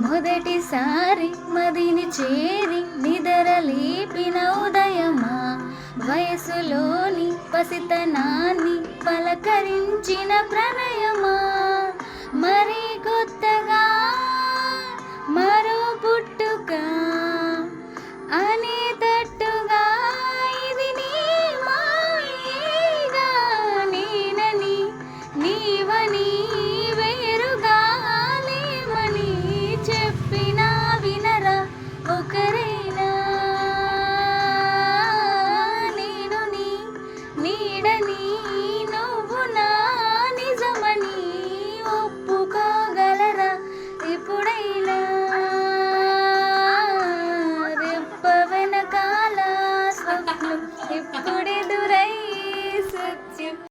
మొదటిసారి మదిని చేరి నిదరలేపిన ఉదయమా, వయసులోని పసితనాన్ని పలకరించిన ప్రణయమా, మరి కొత్తగా మరో పుట్టుక అనేటట్టుగా ఇది నీ మాయేగా, నేనని నీవని వేరుగా లేమని చెప్పినా వినరా ఒకరైనా, నేను నీ నీడని నువ్వు నా